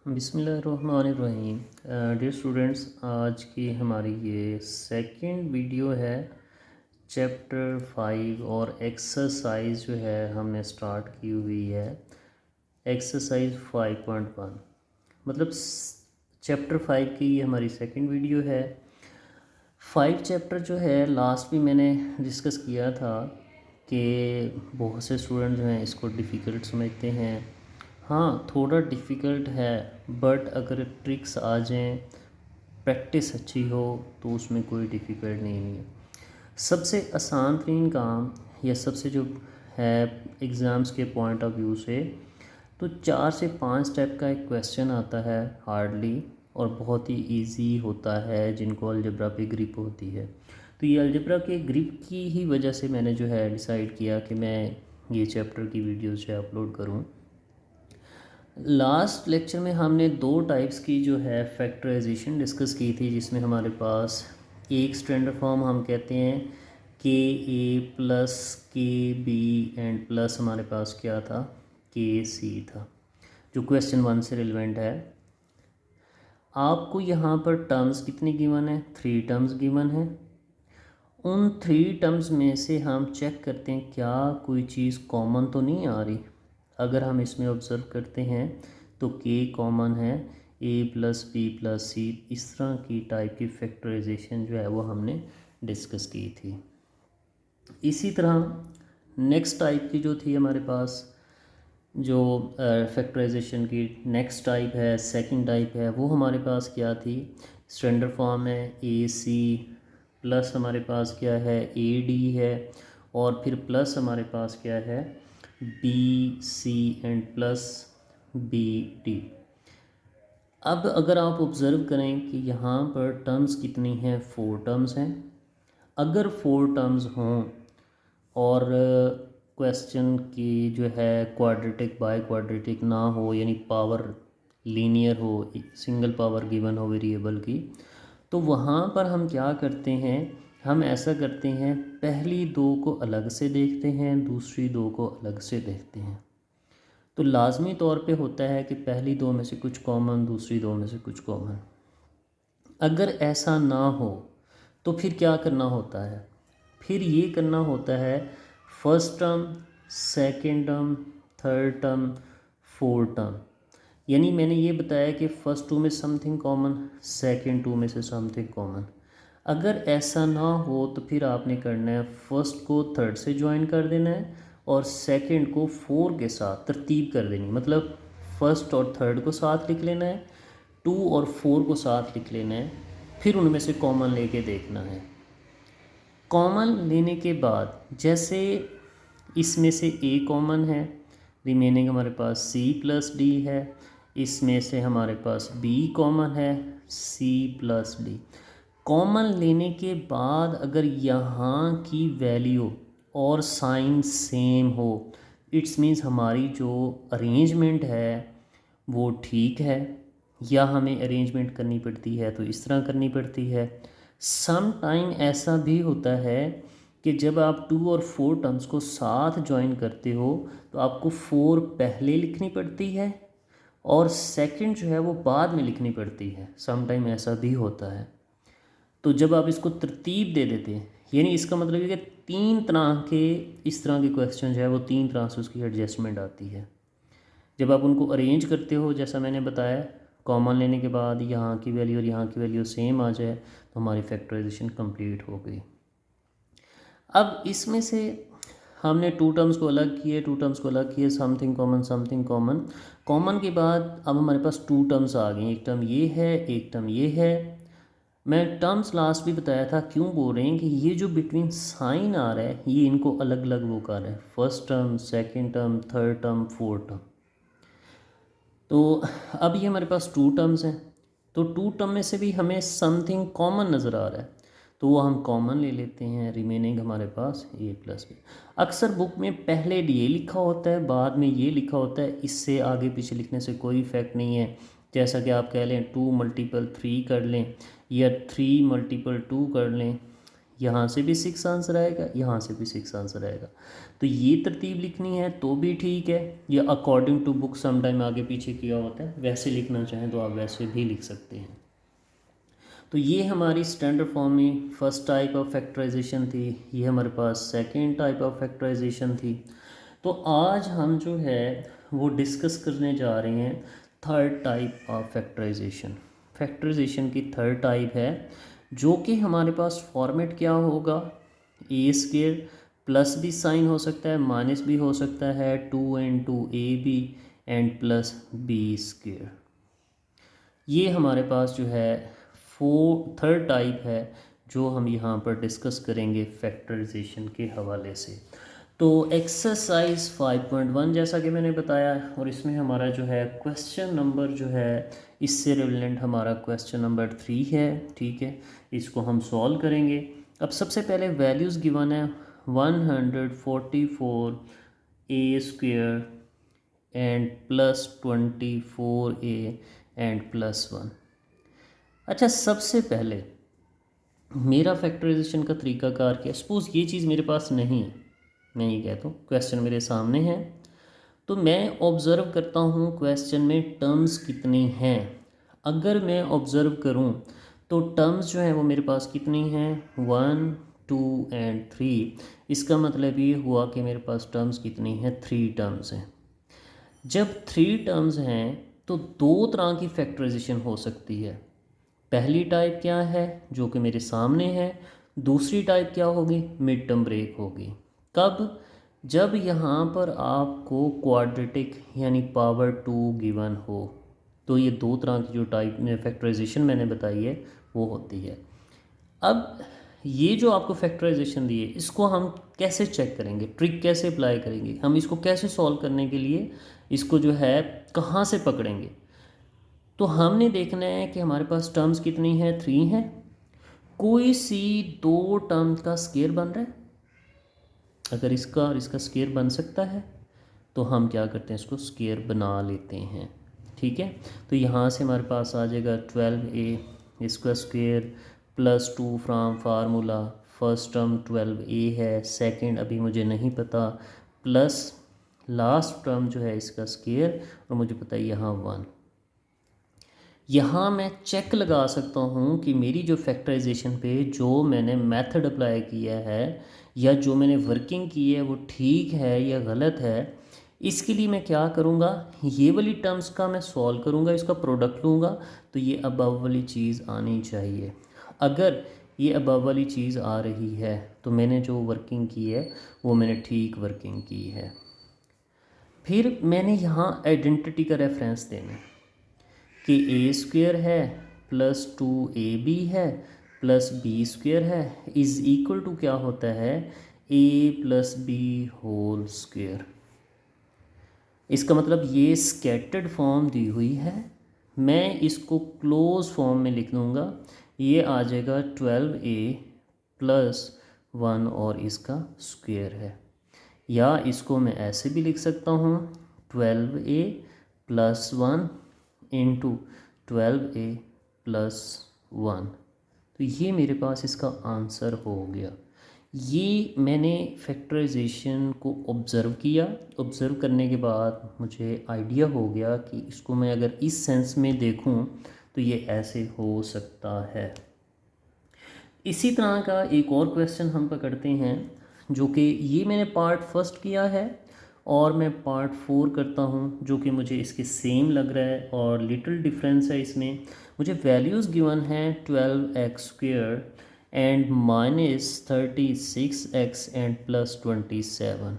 बिस्मिल्लाहिर्रहमानिर्रहीम। Dear students, आज की हमारी ये सेकंड वीडियो है। चैप्टर 5 और एक्सरसाइज जो है हमने स्टार्ट की हुई है। एक्सरसाइज 5.1 मतलब चैप्टर 5 की ये हमारी सेकंड वीडियो है। 5 चैप्टर जो है लास्ट भी मैंने डिस्कस किया था कि बहुत से स्टूडेंट जो हैं इसको डिफ़िकल्ट समझते हैं। हाँ, थोड़ा डिफ़िकल्ट है, बट अगर ट्रिक्स आ जाएं, प्रैक्टिस अच्छी हो तो उसमें कोई डिफ़िकल्ट नहीं है। सबसे आसान तरीन काम या सबसे जो है एग्ज़ाम्स के पॉइंट ऑफ व्यू से तो 4 से 5 स्टेप का एक क्वेश्चन आता है हार्डली, और बहुत ही इजी होता है जिनको अलजेब्रा पे ग्रिप होती है। तो ये अलजेब्रा के ग्रिप की ही वजह से मैंने जो है डिसाइड किया कि मैं ये चैप्टर की वीडियोस जो है अपलोड करूँ। लास्ट लेक्चर में हमने 2 टाइप्स की जो है फैक्टराइजेशन डिस्कस की थी, जिसमें हमारे पास एक स्टैंडर्ड फॉर्म हम कहते हैं के ए प्लस के बी एंड प्लस हमारे पास क्या था, के सी था, जो क्वेश्चन 1 से रिलेवेंट है। आपको यहाँ पर टर्म्स कितनी गिवन है? 3 टर्म्स गिवन है। उन 3 टर्म्स में से हम चेक करते हैं क्या कोई चीज़ कॉमन तो नहीं आ रही। अगर हम इसमें ऑब्ज़र्व करते हैं तो के कॉमन है, ए प्लस बी प्लस सी, इस तरह की टाइप की फैक्टराइजेशन जो है वो हमने डिस्कस की थी। इसी तरह नेक्स्ट टाइप की जो थी हमारे पास, जो फैक्टराइजेशन की नेक्स्ट टाइप है, सेकंड टाइप है, वो हमारे पास क्या थी? स्टैंडर्ड फॉर्म है ए सी प्लस हमारे पास क्या है, ए डी है, और फिर प्लस हमारे पास क्या है, B C and plus B D. अब अगर आप ऑब्ज़र्व करें कि यहाँ पर टर्म्स कितनी हैं, 4 टर्म्स हैं। अगर 4 टर्म्स हों और क्वेश्चन की जो है क्वाड्रेटिक बाय क्वाड्रेटिक ना हो, यानी पावर लीनियर हो, सिंगल पावर गिवन हो वेरिएबल की, तो वहाँ पर हम क्या करते हैं, हम ऐसा करते हैं, पहली 2 को अलग से देखते हैं, दूसरी 2 को अलग से देखते हैं। तो लाजमी तौर पे होता है कि पहली 2 में से कुछ कॉमन, दूसरी 2 में से कुछ कॉमन। अगर ऐसा ना हो तो फिर क्या करना होता है? फिर ये करना होता है first term, second term, third term, fourth term. यानी मैंने ये बताया कि फ़र्स्ट 2 में समथिंग कॉमन, सेकंड 2 में से समथिंग कॉमन। अगर ऐसा ना हो तो फिर आपने करना है फर्स्ट को थर्ड से ज्वाइन कर देना है और सेकंड को 4 के साथ तरतीब कर देनी, मतलब फर्स्ट और थर्ड को साथ लिख लेना है, 2 और 4 को साथ लिख लेना है, फिर उनमें से कॉमन लेके देखना है। कॉमन लेने के बाद जैसे इसमें से ए कॉमन है, रिमेनिंग हमारे पास सी प्लस डी है, इसमें से हमारे पास बी कॉमन है, सी प्लस डी। कॉमन लेने के बाद अगर यहाँ की वैल्यू और साइन सेम हो, इट्स मीन्स हमारी जो अरेंजमेंट है वो ठीक है, या हमें अरेंजमेंट करनी पड़ती है तो इस तरह करनी पड़ती है। सम टाइम ऐसा भी होता है कि जब आप 2 और 4 टर्म्स को साथ ज्वाइन करते हो तो आपको 4 पहले लिखनी पड़ती है और सेकंड जो है वो बाद में लिखनी पड़ती है। सम टाइम ऐसा भी होता है। तो जब आप इसको तरतीब दे देते हैं, यानी इसका मतलब है कि 3 तरह के इस तरह के क्वेश्चन जो है वो 3 तरह से उसकी एडजस्टमेंट आती है। जब आप उनको अरेंज करते हो, जैसा मैंने बताया, कॉमन लेने के बाद यहाँ की वैल्यू और यहाँ की वैल्यू सेम आ जाए तो हमारी फैक्टराइजेशन कंप्लीट हो गई। अब इसमें से हमने 2 टर्म्स को अलग किए, 2 टर्म्स को अलग किए, something common something common. Common के बाद अब हमारे पास 2 टर्म्स आ गई, एक टर्म ये है, एक टर्म ये है। मैं टर्म्स लास्ट भी बताया था, क्यों बोल रहे हैं कि ये जो बिटवीन साइन आ रहा है ये इनको अलग अलग वो कर रहा है, first term, second term, third term, fourth term. तो अब ये हमारे पास 2 टर्म्स हैं, तो 2 टर्म में से भी हमें समथिंग कॉमन नज़र आ रहा है तो वो हम कॉमन ले लेते हैं। रिमेनिंग हमारे पास ए प्लस बी। अक्सर बुक में पहले ये लिखा होता है, बाद में ये लिखा होता है, इससे आगे पीछे लिखने से कोई इफ़ेक्ट नहीं है। जैसा कि आप कह लें 2 मल्टीपल 3 कर लें या 3 मल्टीपल 2 कर लें, यहाँ से भी 6 आंसर आएगा, यहाँ से भी 6 आंसर आएगा। तो ये तरतीब लिखनी है तो भी ठीक है, या अकॉर्डिंग टू बुक समटाइम आगे पीछे किया होता है, वैसे लिखना चाहें तो आप वैसे भी लिख सकते हैं। तो ये हमारी स्टैंडर्ड फॉर्म में फर्स्ट टाइप ऑफ फैक्टराइजेशन थी, ये हमारे पास सेकेंड टाइप ऑफ फैक्टराइजेशन थी। तो आज हम जो है वो डिस्कस करने जा रहे हैं third type of factorisation. Factorisation की थर्ड टाइप है जो कि हमारे पास फॉर्मेट क्या होगा, ए स्क्वेयर प्लस भी साइन हो सकता है, माइनस भी हो सकता है, 2 × AB and plus B square. ये हमारे पास जो है थर्ड टाइप है जो हम यहाँ पर डिस्कस करेंगे फैक्टराइजेशन के हवाले से। तो एक्सरसाइज 5.1 जैसा कि मैंने बताया, और इसमें हमारा जो है क्वेश्चन नंबर जो है इससे रिलेवेंट हमारा क्वेश्चन नंबर 3 है। ठीक है, इसको हम सॉल्व करेंगे। अब सबसे पहले वैल्यूज़ गिवन है 144 a square and plus 24 a and plus 1। अच्छा, सबसे पहले मेरा फैक्टराइजेशन का तरीकाकार क्या है। सपोज़ ये चीज़ मेरे पास नहीं है, मैं ये कहता हूँ क्वेश्चन मेरे सामने है, तो मैं ऑब्ज़र्व करता हूँ क्वेश्चन में टर्म्स कितनी हैं। अगर मैं ऑब्ज़र्व करूँ तो टर्म्स जो हैं वो मेरे पास कितनी हैं, 1, 2 एंड 3। इसका मतलब ये हुआ कि मेरे पास टर्म्स कितनी हैं, 3 टर्म्स हैं। जब 3 टर्म्स हैं तो दो तरह की फैक्टराइजेशन हो सकती है। पहली टाइप क्या है जो कि मेरे सामने है, दूसरी टाइप क्या होगी, मिड टर्म ब्रेक होगी। कब, जब यहाँ पर आपको क्वाड्रेटिक यानी पावर 2 गिवन हो। तो ये दो तरह की जो टाइप में फैक्टराइजेशन मैंने बताई है वो होती है। अब ये जो आपको फैक्टराइजेशन दी है इसको हम कैसे चेक करेंगे, ट्रिक कैसे अप्लाई करेंगे, हम इसको कैसे सॉल्व करने के लिए इसको जो है कहाँ से पकड़ेंगे। तो हमने देखना है कि हमारे पास टर्म्स कितनी हैं, 3 हैं। कोई सी दो टर्म का स्केयर बन रहा है, अगर इसका और इसका स्केयर बन सकता है तो हम क्या करते हैं, इसको स्केयर बना लेते हैं। ठीक है, तो यहाँ से हमारे पास आ जाएगा 12a, इसका square plus 2 from formula. First term 12a है, सेकंड अभी मुझे नहीं पता, प्लस लास्ट टर्म जो है इसका स्केयर, और मुझे पता है यहाँ 1। यहाँ मैं चेक लगा सकता हूँ कि मेरी जो फैक्टराइजेशन पे जो मैंने मेथड अप्लाई किया है या जो मैंने वर्किंग की है वो ठीक है या गलत है। इसके लिए मैं क्या करूँगा, ये वाली टर्म्स का मैं सॉल्व करूँगा, इसका प्रोडक्ट लूँगा, तो ये अबव वाली चीज़ आनी चाहिए। अगर ये अबव वाली चीज़ आ रही है तो मैंने जो वर्किंग की है वो मैंने ठीक वर्किंग की है। फिर मैंने यहाँ आइडेंटिटी का रेफरेंस देना है कि ए स्क्वेयर है प्लस 2ab है प्लस बी स्क्वेयर है इज़ इक्वल टू क्या होता है, ए प्लस बी होल स्क्वेयर। इसका मतलब ये स्कैटर्ड फॉर्म दी हुई है, मैं इसको क्लोज फॉर्म में लिख दूँगा, ये आ जाएगा 12a प्लस 1 और इसका स्क्वेयर है। या इसको मैं ऐसे भी लिख सकता हूँ 12a plus 1 into 12a plus 1। तो ये मेरे पास इसका आंसर हो गया। ये मैंने फैक्टराइजेशन को ऑब्ज़र्व किया, ऑब्ज़र्व करने के बाद मुझे आइडिया हो गया कि इसको मैं अगर इस सेंस में देखूं तो ये ऐसे हो सकता है। इसी तरह का एक और क्वेश्चन हम पकड़ते हैं जो कि ये मैंने पार्ट फर्स्ट किया है और मैं पार्ट 4 करता हूँ जो कि मुझे इसके सेम लग रहा है और लिटिल डिफरेंस है इसमें। मुझे वैल्यूज़ गिवन हैं 12x square and minus 36x and plus 27।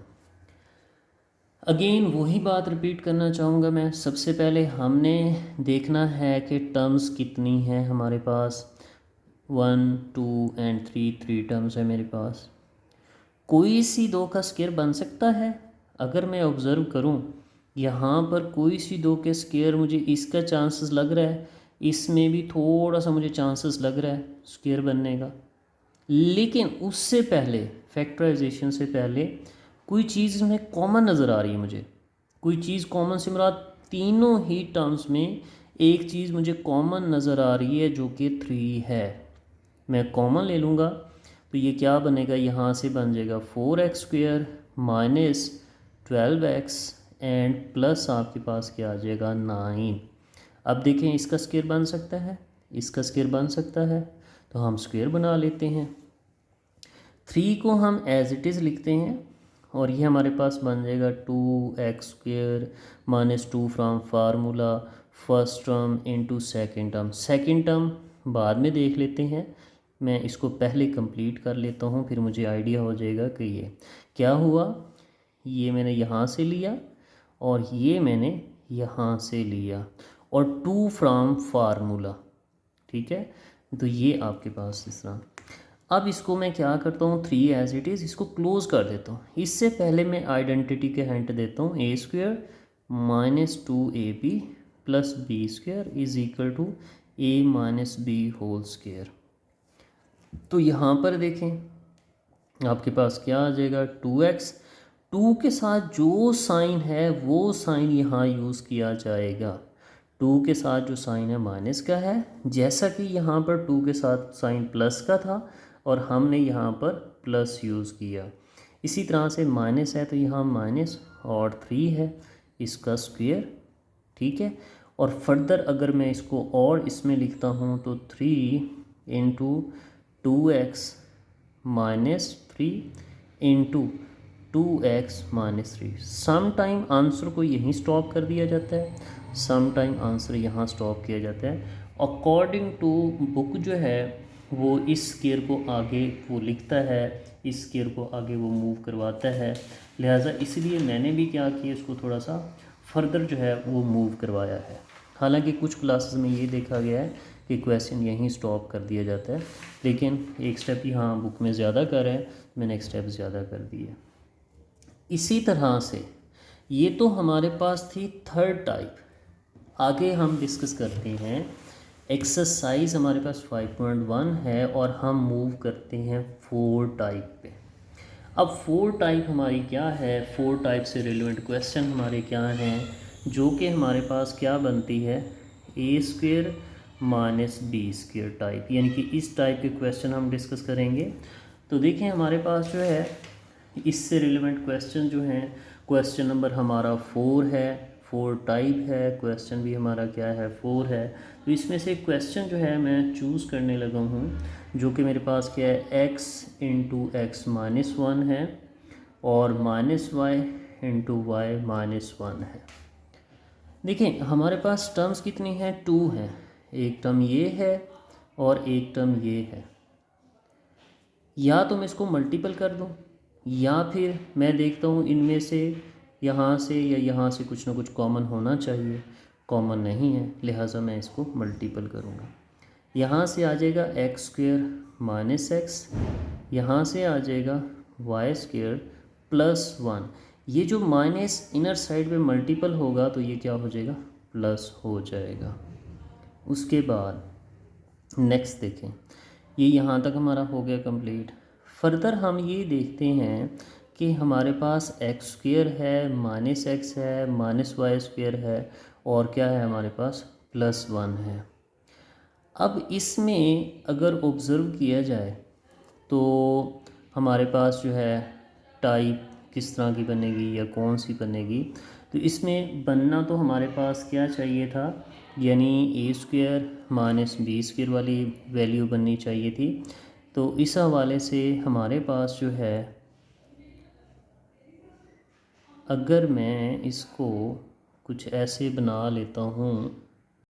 Again वही बात रिपीट करना चाहूँगा मैं। सबसे पहले हमने देखना है कि टर्म्स कितनी हैं हमारे पास, 1, 2 एंड 3 टर्म्स है मेरे पास। कोई सी दो का स्केयर बन सकता है। अगर मैं ऑब्ज़र्व करूं यहाँ पर कोई सी दो के स्केयर, मुझे इसका चांसेस लग रहा है, इसमें भी थोड़ा सा मुझे चांसेस लग रहा है स्केयर बनने का। लेकिन उससे पहले फैक्टराइजेशन से पहले कोई चीज़ में कॉमन नज़र आ रही है मुझे। कोई चीज़ कॉमन से मुराद तीनों ही टर्म्स में एक चीज़ मुझे कॉमन नज़र आ रही है जो कि 3 है। मैं कॉमन ले लूँगा तो ये क्या बनेगा, यहाँ से बन जाएगा 4x² minus 12x and plus आपके पास क्या आ जाएगा 9। अब देखें इसका स्क्वायर बन सकता है, इसका स्क्वायर बन सकता है, तो हम स्क्वायर बना लेते हैं। 3 को हम एज इट इज़ लिखते हैं और ये हमारे पास बन जाएगा 2x² minus 2 from formula first term into second term. Second term बाद में देख लेते हैं, मैं इसको पहले कंप्लीट कर लेता हूँ, फिर मुझे आइडिया हो जाएगा कि ये क्या हुआ। ये मैंने यहाँ से लिया और ये मैंने यहाँ से लिया और 2 फ्राम फार्मूला, ठीक है। तो ये आपके पास इस तरह। अब इसको मैं क्या करता हूँ, 3 एज इट इज़ इसको क्लोज़ कर देता हूँ। इससे पहले मैं आइडेंटिटी के हिंट देता हूँ, a² minus 2ab plus b² is equal to a minus b whole square. तो यहाँ पर देखें आपके पास क्या आ जाएगा 2x, 2 के साथ जो साइन है वो साइन यहाँ यूज़ किया जाएगा। 2 के साथ जो साइन है माइनस का है, जैसा कि यहाँ पर 2 के साथ साइन प्लस का था और हमने यहाँ पर प्लस यूज़ किया। इसी तरह से माइनस है तो यहाँ माइनस और 3 है इसका स्क्वायर, ठीक है। और फर्दर अगर मैं इसको और इसमें लिखता हूँ तो 3 into 2x minus 3 into 2x minus 3। Some time answer को यहीं स्टॉप कर दिया जाता है, सम टाइम आंसर यहाँ स्टॉप किया जाता है। अकॉर्डिंग टू बुक जो है वो इस स्क्वायर को आगे वो लिखता है, इस स्क्वायर को आगे वो मूव करवाता है, लिहाजा इसलिए मैंने भी क्या किया, इसको थोड़ा सा फर्दर जो है वो मूव करवाया है। हालांकि कुछ क्लासेस में ये देखा गया है कि क्वेश्चन यहीं स्टॉप कर दिया जाता है, लेकिन एक स्टेप यहाँ बुक में ज़्यादा कर है, मैंने एक स्टेप ज़्यादा कर दिया। इसी तरह से ये तो हमारे पास थी थर्ड टाइप। आगे हम डिस्कस करते हैं एक्सरसाइज, हमारे पास 5.1 है और हम मूव करते हैं 4 टाइप पे। अब 4 टाइप हमारी क्या है, 4 टाइप से रिलेवेंट क्वेश्चन हमारे क्या हैं, जो कि हमारे पास क्या बनती है a² माइनस b² टाइप, यानी कि इस टाइप के क्वेश्चन हम डिस्कस करेंगे। तो देखें हमारे पास जो है इससे रिलेवेंट क्वेश्चन जो हैं, क्वेश्चन नंबर हमारा 4 है, 4 टाइप है, क्वेश्चन भी हमारा क्या है 4 है। तो इसमें से क्वेश्चन जो है मैं चूज़ करने लगा हूँ, जो कि मेरे पास क्या है x इंटू एक्स माइनस 1 है और minus Y into Y minus 1 है। देखें हमारे पास टर्म्स कितनी हैं, 2 हैं, एक टर्म ये है और एक टर्म ये है। या तो मैं इसको मल्टीपल कर दूँ या फिर मैं देखता हूँ इनमें से यहाँ से या यहाँ से कुछ ना कुछ कॉमन होना चाहिए, कॉमन नहीं है, लिहाजा मैं इसको मल्टीपल करूँगा। यहाँ से आ जाएगा x² माइनस एक्स, यहाँ से आ जाएगा y² प्लस 1। ये जो माइनस इनर साइड पे मल्टीपल होगा तो ये क्या हो जाएगा प्लस हो जाएगा। उसके बाद नेक्स्ट देखें, ये यहाँ तक हमारा हो गया कंप्लीट। फर्दर हम ये देखते हैं कि हमारे पास x² है, माइनस एक्स है, माइनस y² है और क्या है हमारे पास प्लस 1 है। अब इसमें अगर ऑब्ज़र्व किया जाए तो हमारे पास जो है टाइप किस तरह की बनेगी या कौन सी बनेगी, तो इसमें बनना तो हमारे पास क्या चाहिए था, यानी a² माइनस b² वाली वैल्यू बननी चाहिए थी। तो इस हवाले से हमारे पास जो है, अगर मैं इसको कुछ ऐसे बना लेता हूँ